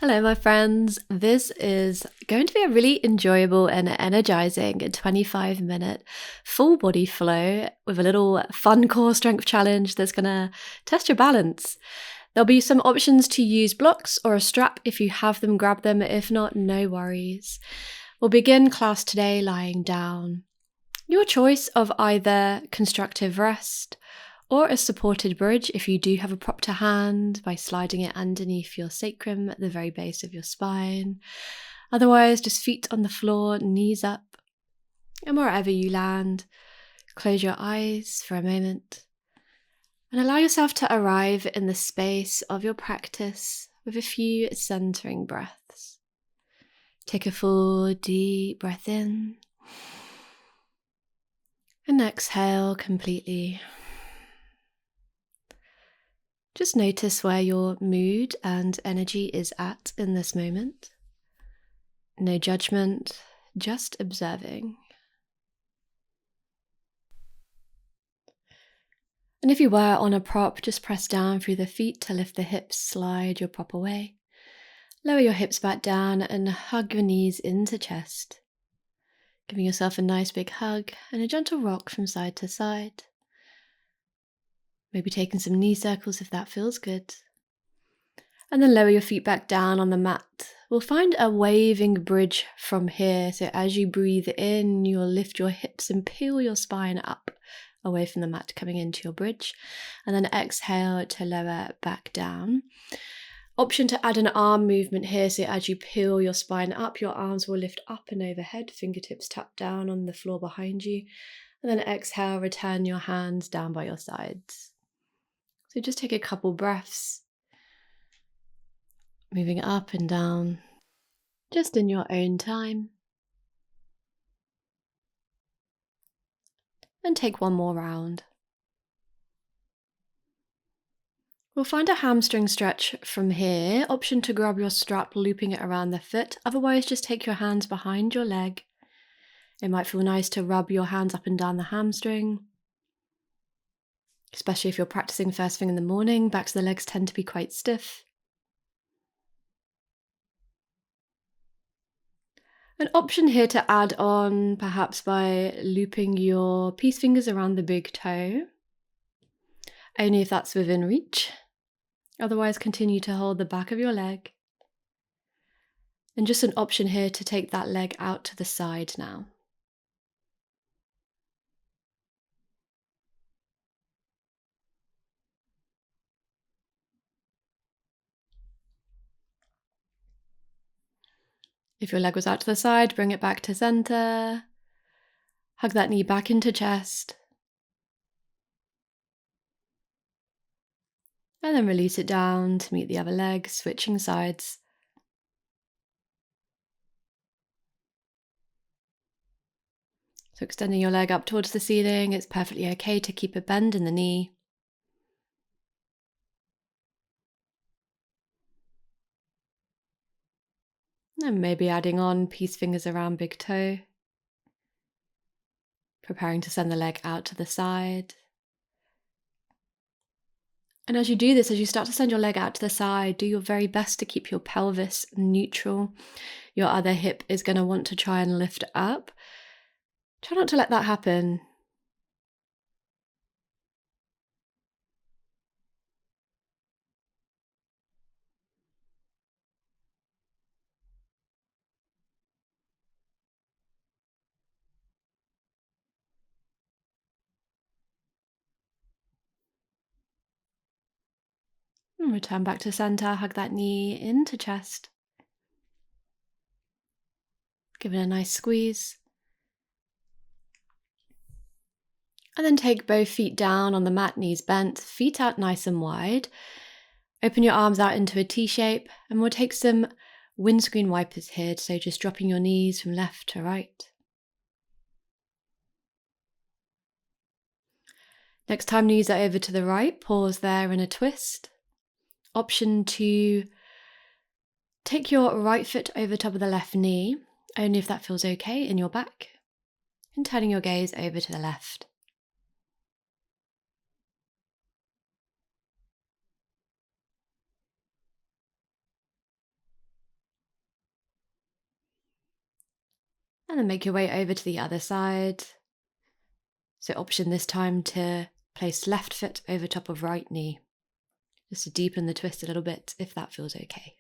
Hello, my friends. This is going to be a really enjoyable and energizing 25-minute full body flow with a little fun core strength challenge that's going to test your balance. There'll be some options to use blocks or a strap. If you have them, grab them. If not, no worries. We'll begin class today lying down. Your choice of either constructive rest or a supported bridge if you do have a prop to hand by sliding it underneath your sacrum at the very base of your spine. Otherwise, just feet on the floor, knees up, and wherever you land, close your eyes for a moment and allow yourself to arrive in the space of your practice with a few centering breaths. Take a full deep breath in and exhale completely. Just notice where your mood and energy is at in this moment. No judgment, just observing. And if you were on a prop, just press down through the feet to lift the hips, slide your prop away. Lower your hips back down and hug your knees into chest. Giving yourself a nice big hug and a gentle rock from side to side. Maybe taking some knee circles if that feels good. And then lower your feet back down on the mat. We'll find a waving bridge from here. So as you breathe in, you'll lift your hips and peel your spine up away from the mat, coming into your bridge. And then exhale to lower back down. Option to add an arm movement here. So as you peel your spine up, your arms will lift up and overhead, fingertips tap down on the floor behind you. And then exhale, return your hands down by your sides. So just take a couple breaths, moving up and down, just in your own time. And take one more round. We'll find a hamstring stretch from here. Option to grab your strap, looping it around the foot. Otherwise, just take your hands behind your leg. It might feel nice to rub your hands up and down the hamstring. Especially if you're practicing first thing in the morning, backs of the legs tend to be quite stiff. An option here to add on, perhaps by looping your peace fingers around the big toe, only if that's within reach. Otherwise, continue to hold the back of your leg. And just an option here to take that leg out to the side now. If your leg was out to the side, bring it back to center. Hug that knee back into chest. And then release it down to meet the other leg, switching sides. So extending your leg up towards the ceiling, it's perfectly okay to keep a bend in the knee. And maybe adding on peace fingers around big toe. Preparing to send the leg out to the side. And as you do this, as you start to send your leg out to the side, do your very best to keep your pelvis neutral. Your other hip is going to want to try and lift up. Try not to let that happen. And return back to center, hug that knee into chest. Give it a nice squeeze. And then take both feet down on the mat, knees bent, feet out nice and wide. Open your arms out into a T shape, and we'll take some windscreen wipers here, so just dropping your knees from left to right. Next time knees are over to the right, pause there in a twist. Option to take your right foot over top of the left knee, only if that feels okay in your back, and turning your gaze over to the left. And then make your way over to the other side. So option this time to place left foot over top of right knee, just to deepen the twist a little bit if that feels okay.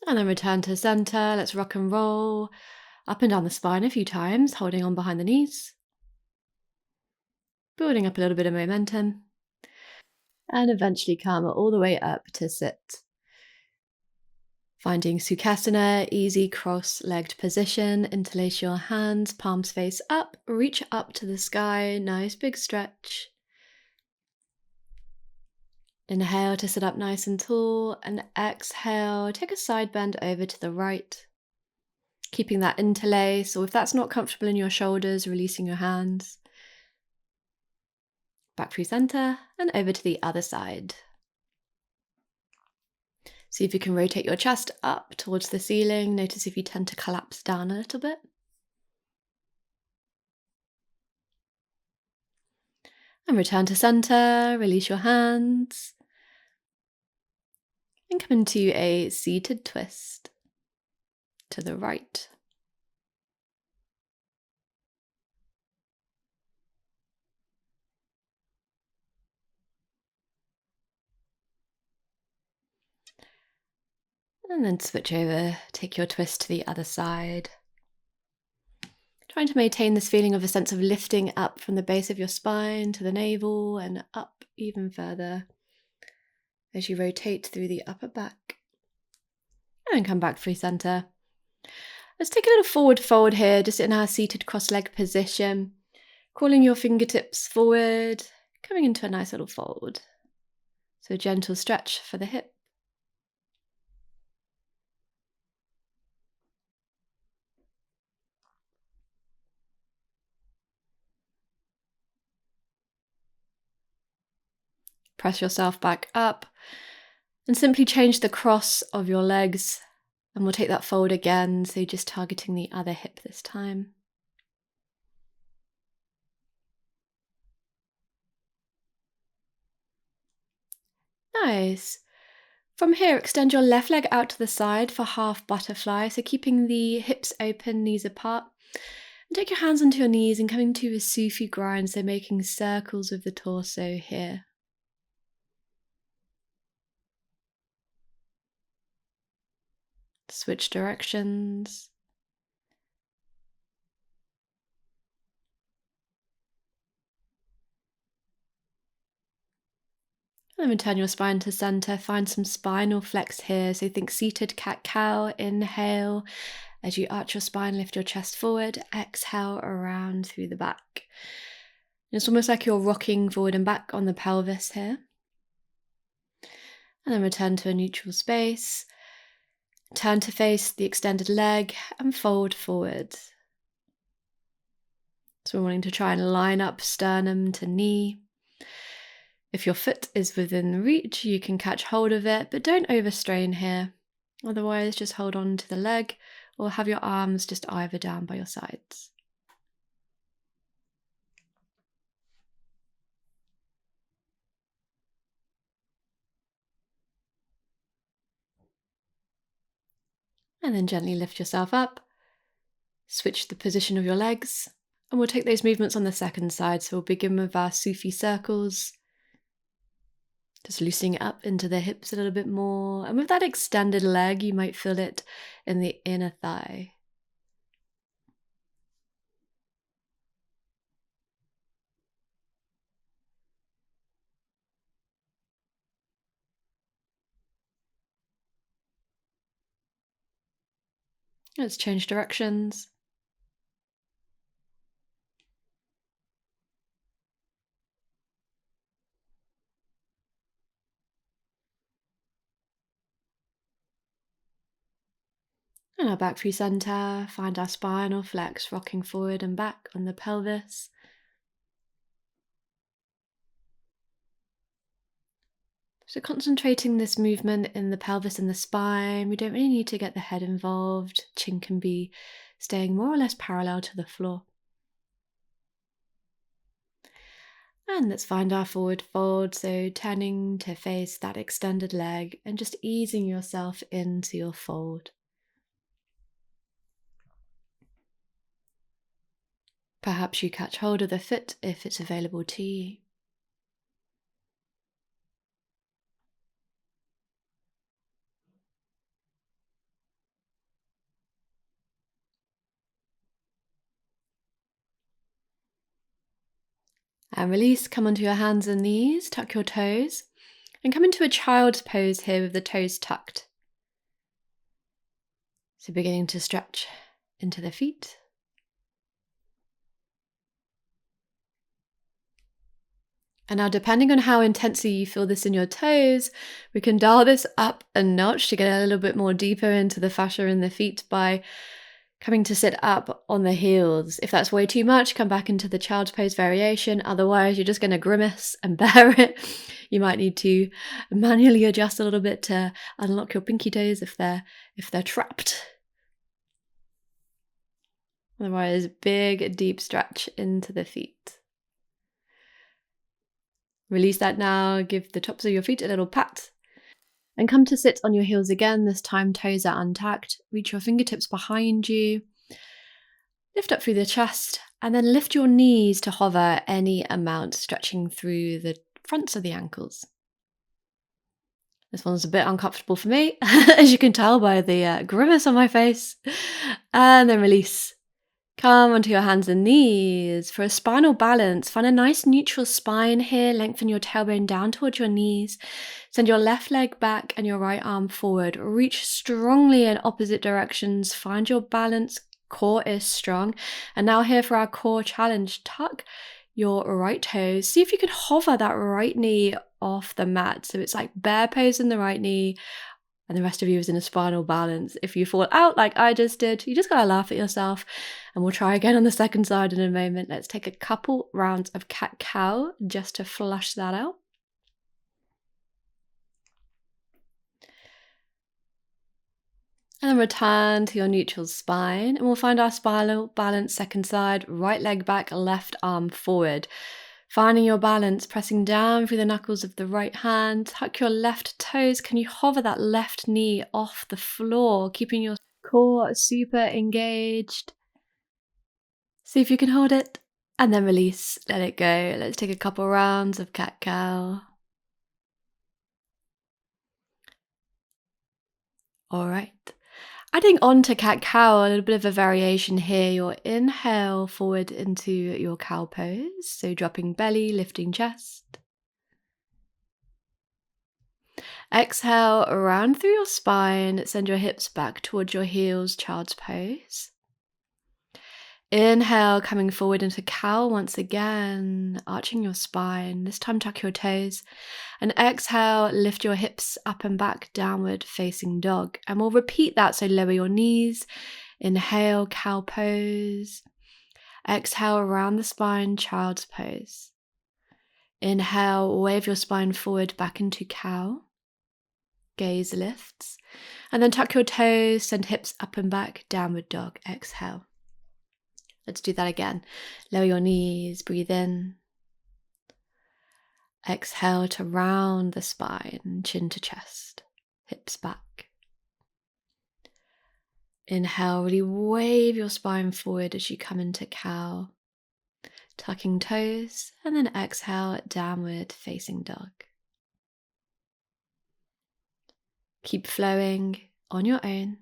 And then return to center. Let's rock and roll up and down the spine a few times, holding on behind the knees. Building up a little bit of momentum. And eventually come all the way up to sit. Finding Sukhasana, easy cross-legged position. Interlace your hands, palms face up, reach up to the sky, nice big stretch. Inhale to sit up nice and tall, and exhale, take a side bend over to the right. Keeping that interlace, or if that's not comfortable in your shoulders, releasing your hands. Back through center and over to the other side. See if you can rotate your chest up towards the ceiling. Notice if you tend to collapse down a little bit. And return to center, release your hands. And come into a seated twist to the right. And then switch over, take your twist to the other side. Trying to maintain this feeling of a sense of lifting up from the base of your spine to the navel and up even further as you rotate through the upper back. And then come back through center. Let's take a little forward fold here, just in our seated cross-leg position. Calling your fingertips forward, coming into a nice little fold. So gentle stretch for the hip. Press yourself back up and simply change the cross of your legs, and we'll take that fold again, so just targeting the other hip this time. Nice. From here, extend your left leg out to the side for half butterfly, so keeping the hips open, knees apart. And take your hands onto your knees and coming to a Sufi grind, so making circles with the torso here. Switch directions. And then return your spine to center. Find some spinal flex here. So think seated cat-cow. Inhale. As you arch your spine, lift your chest forward. Exhale around through the back. It's almost like you're rocking forward and back on the pelvis here. And then return to a neutral space. Turn to face the extended leg and fold forward. So we're wanting to try and line up sternum to knee. If your foot is within reach, you can catch hold of it, but don't overstrain here. Otherwise, just hold on to the leg or have your arms just either down by your sides. And then gently lift yourself up. Switch the position of your legs. And we'll take those movements on the second side. So we'll begin with our Sufi circles. Just loosening up into the hips a little bit more. And with that extended leg, you might feel it in the inner thigh. Let's change directions. And our back through center, find our spinal flex, rocking forward and back on the pelvis. So concentrating this movement in the pelvis and the spine, we don't really need to get the head involved. Chin can be staying more or less parallel to the floor. And let's find our forward fold, so turning to face that extended leg and just easing yourself into your fold. Perhaps you catch hold of the foot if it's available to you. And release, come onto your hands and knees, tuck your toes, and come into a child's pose here with the toes tucked. So beginning to stretch into the feet. And now, depending on how intensely you feel this in your toes, we can dial this up a notch to get a little bit more deeper into the fascia in the feet by coming to sit up on the heels. If that's way too much, come back into the child's pose variation. Otherwise, you're just going to grimace and bear it. You might need to manually adjust a little bit to unlock your pinky toes if they're trapped. Otherwise, big, deep stretch into the feet. Release that now, give the tops of your feet a little pat. And come to sit on your heels again, this time toes are untucked. Reach your fingertips behind you. Lift up through the chest, and then lift your knees to hover any amount, stretching through the fronts of the ankles. This one's a bit uncomfortable for me, as you can tell by the grimace on my face. And then release. Come onto your hands and knees for a spinal balance. Find a nice neutral spine here. Lengthen your tailbone down towards your knees. Send your left leg back and your right arm forward. Reach strongly in opposite directions. Find your balance. Core is strong. And now here for our core challenge. Tuck your right toes. See if you can hover that right knee off the mat. So it's like bear pose in the right knee, and the rest of you is in a spinal balance. If you fall out like I just did, you just gotta laugh at yourself. And we'll try again on the second side in a moment. Let's take a couple rounds of cat-cow just to flush that out. And then return to your neutral spine, and we'll find our spinal balance second side, right leg back, left arm forward. Finding your balance, pressing down through the knuckles of the right hand. Tuck your left toes. Can you hover that left knee off the floor, keeping your core super engaged? See if you can hold it, and then release, let it go. Let's take a couple rounds of cat-cow. All right. Adding on to cat-cow, a little bit of a variation here. Your inhale forward into your cow pose. So dropping belly, lifting chest. Exhale, round through your spine. Send your hips back towards your heels, child's pose. Inhale, coming forward into cow once again, arching your spine. This time tuck your toes. And exhale, lift your hips up and back, downward facing dog. And we'll repeat that, so lower your knees. Inhale, cow pose. Exhale, around the spine, child's pose. Inhale, wave your spine forward back into cow. Gaze lifts. And then tuck your toes, send hips up and back, downward dog. Exhale. Let's do that again. Lower your knees, breathe in. Exhale to round the spine, chin to chest, hips back. Inhale, really wave your spine forward as you come into cow, tucking toes, and then exhale, downward facing dog. Keep flowing on your own.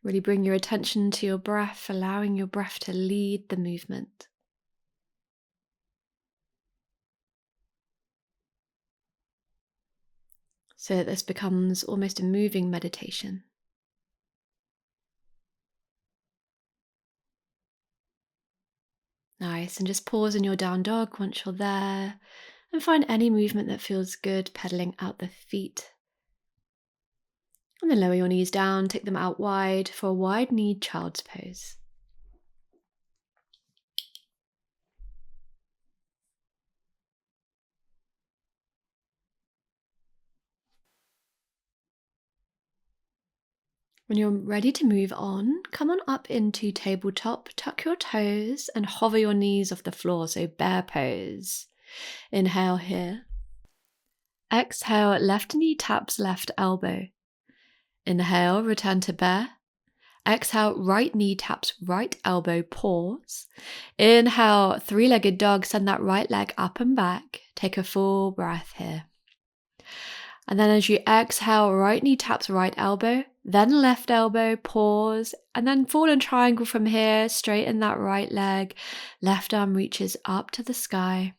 Really bring your attention to your breath, allowing your breath to lead the movement. So that this becomes almost a moving meditation. Nice, and just pause in your down dog once you're there, and find any movement that feels good, pedaling out the feet. And then lower your knees down, take them out wide for a wide-kneed child's pose. When you're ready to move on, come on up into tabletop, tuck your toes and hover your knees off the floor, so bear pose. Inhale here. Exhale, left knee taps left elbow. Inhale, return to bear. Exhale, right knee taps right elbow, pause. Inhale, three-legged dog, send that right leg up and back. Take a full breath here. And then as you exhale, right knee taps right elbow, then left elbow, pause, and then fallen triangle from here, straighten that right leg, left arm reaches up to the sky.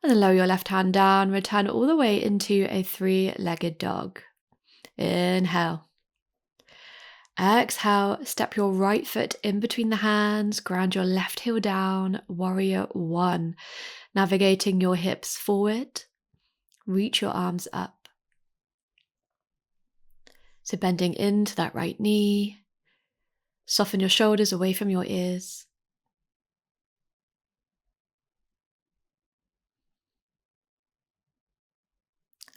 And then lower your left hand down, return all the way into a three-legged dog. Inhale. Exhale, step your right foot in between the hands, ground your left heel down, warrior one. Navigating your hips forward, reach your arms up. So bending into that right knee, soften your shoulders away from your ears.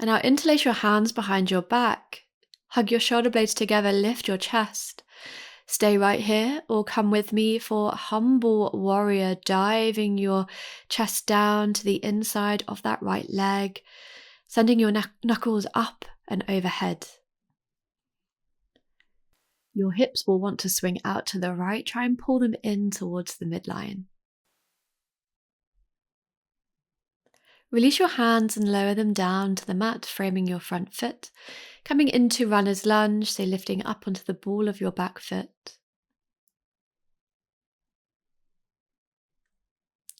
And now interlace your hands behind your back. Hug your shoulder blades together, lift your chest. Stay right here or come with me for humble warrior, diving your chest down to the inside of that right leg, sending your knuckles up and overhead. Your hips will want to swing out to the right. Try and pull them in towards the midline. Release your hands and lower them down to the mat, framing your front foot. Coming into runner's lunge, so lifting up onto the ball of your back foot.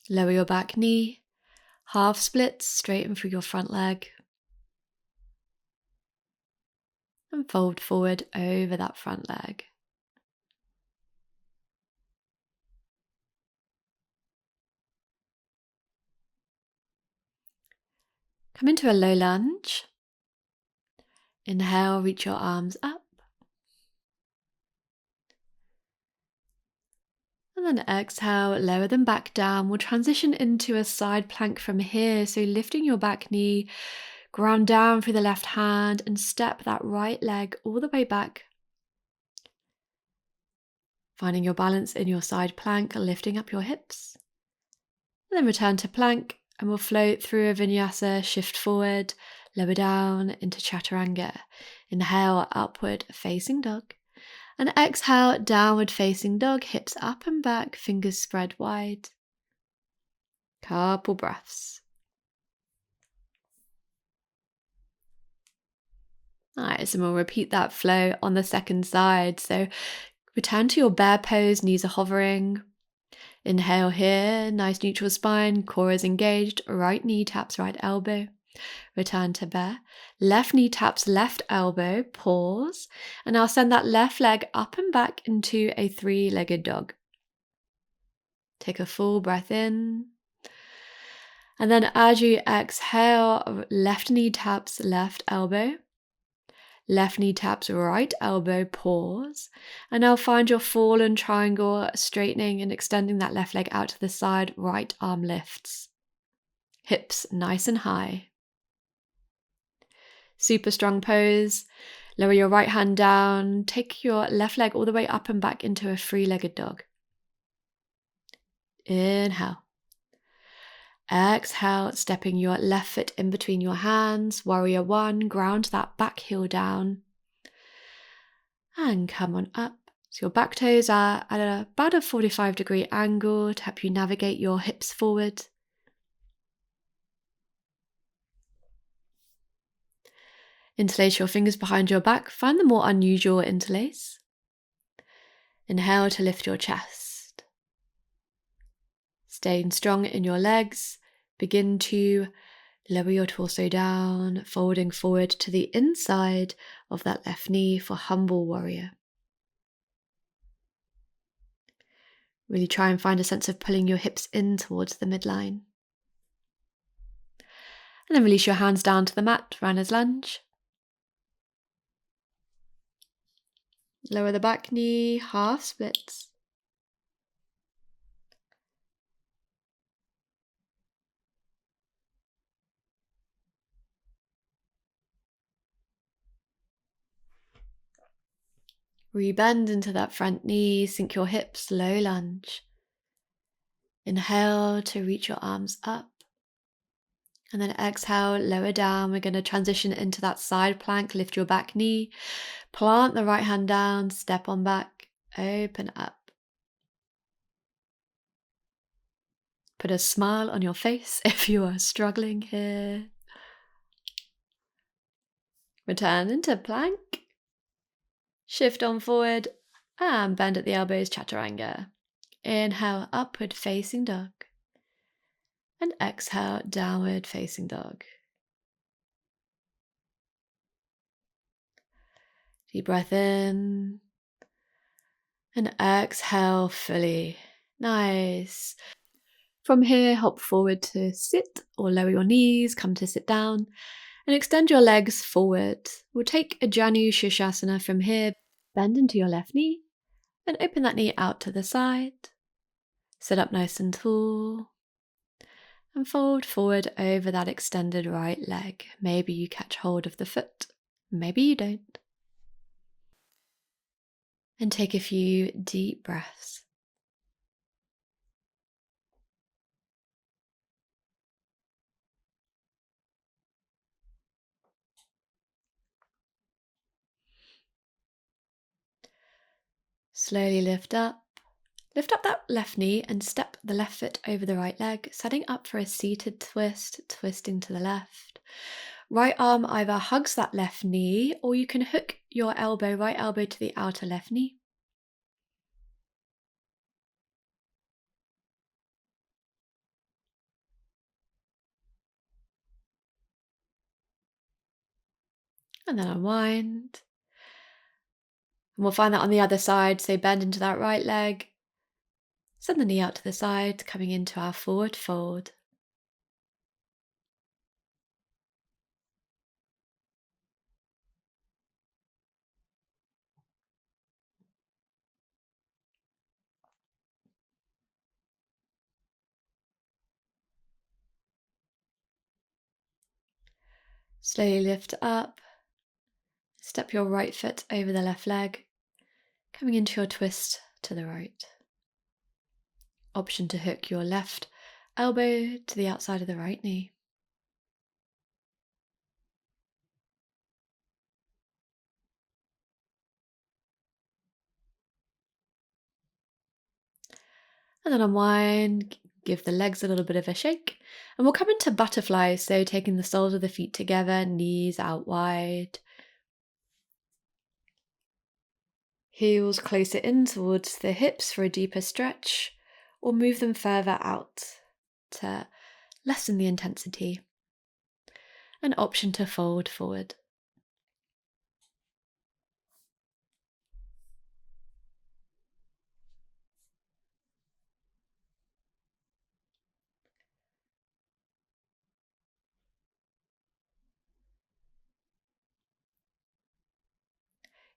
Lower your back knee, half splits, straighten through your front leg. And fold forward over that front leg. Come into a low lunge. Inhale, reach your arms up. And then exhale, lower them back down. We'll transition into a side plank from here. So lifting your back knee, ground down through the left hand and step that right leg all the way back. Finding your balance in your side plank, lifting up your hips. And then return to plank and we'll float through a vinyasa, shift forward, lower down into chaturanga. Inhale, upward facing dog. And exhale, downward facing dog, hips up and back, fingers spread wide. Couple breaths. Alright, so we'll repeat that flow on the second side. So return to your bear pose, knees are hovering. Inhale here, nice neutral spine, core is engaged, right knee taps right elbow. Return to bear. Left knee taps left elbow, pause. And now send that left leg up and back into a three-legged dog. Take a full breath in. And then as you exhale, left knee taps left elbow. Left knee taps right elbow, pause. And now find your fallen triangle, straightening and extending that left leg out to the side, right arm lifts. Hips nice and high. Super strong pose. Lower your right hand down. Take your left leg all the way up and back into a three-legged dog. Inhale. Exhale, stepping your left foot in between your hands. Warrior one, ground that back heel down. And come on up. So your back toes are at about a 45-degree angle to help you navigate your hips forward. Interlace your fingers behind your back. Find the more unusual interlace. Inhale to lift your chest. Staying strong in your legs. Begin to lower your torso down, folding forward to the inside of that left knee for humble warrior. Really try and find a sense of pulling your hips in towards the midline. And then release your hands down to the mat, runner's lunge. Lower the back knee, half splits. Rebend into that front knee, sink your hips, low lunge. Inhale to reach your arms up. And then exhale, lower down. We're going to transition into that side plank. Lift your back knee, plant the right hand down, step on back, open up. Put a smile on your face if you are struggling here. Return into plank. Shift on forward and bend at the elbows, chaturanga. Inhale, upward facing dog. And exhale, downward facing dog. Deep breath in. And exhale fully. Nice. From here, hop forward to sit or lower your knees, come to sit down. And extend your legs forward. We'll take a Janu Shirshasana from here. Bend into your left knee and open that knee out to the side. Sit up nice and tall and fold forward over that extended right leg. Maybe you catch hold of the foot, maybe you don't. And take a few deep breaths. Slowly lift up. Lift up that left knee and step the left foot over the right leg, setting up for a seated twist, twisting to the left. Right arm either hugs that left knee or you can hook your elbow, right elbow to the outer left knee. And then unwind. And we'll find that on the other side, so bend into that right leg. Send the knee out to the side, coming into our forward fold. Slowly lift up. Step your right foot over the left leg, coming into your twist to the right. Option to hook your left elbow to the outside of the right knee. And then unwind, give the legs a little bit of a shake. And we'll come into butterfly, so taking the soles of the feet together, knees out wide. Heels closer in towards the hips for a deeper stretch, or move them further out to lessen the intensity. An option to fold forward.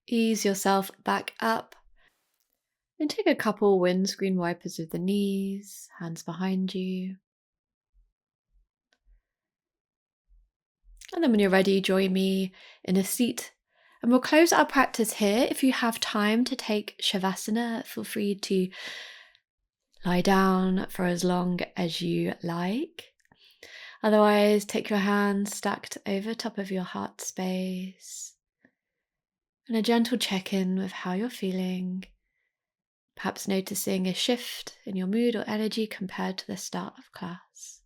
Ease yourself back up and take a couple windscreen wipers with the knees, hands behind you. And then when you're ready, join me in a seat. And we'll close our practice here. If you have time to take Shavasana, feel free to lie down for as long as you like. Otherwise, take your hands stacked over top of your heart space. And a gentle check-in with how you're feeling. Perhaps noticing a shift in your mood or energy compared to the start of class.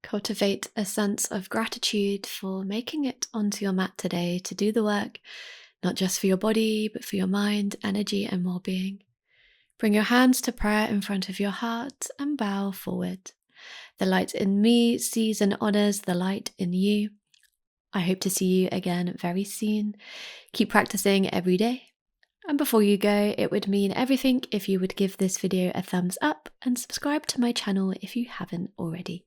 Cultivate a sense of gratitude for making it onto your mat today to do the work, not just for your body, but for your mind, energy, and well-being. Bring your hands to prayer in front of your heart and bow forward. The light in me sees and honors the light in you. I hope to see you again very soon. Keep practicing every day. And before you go, it would mean everything if you would give this video a thumbs up and subscribe to my channel if you haven't already.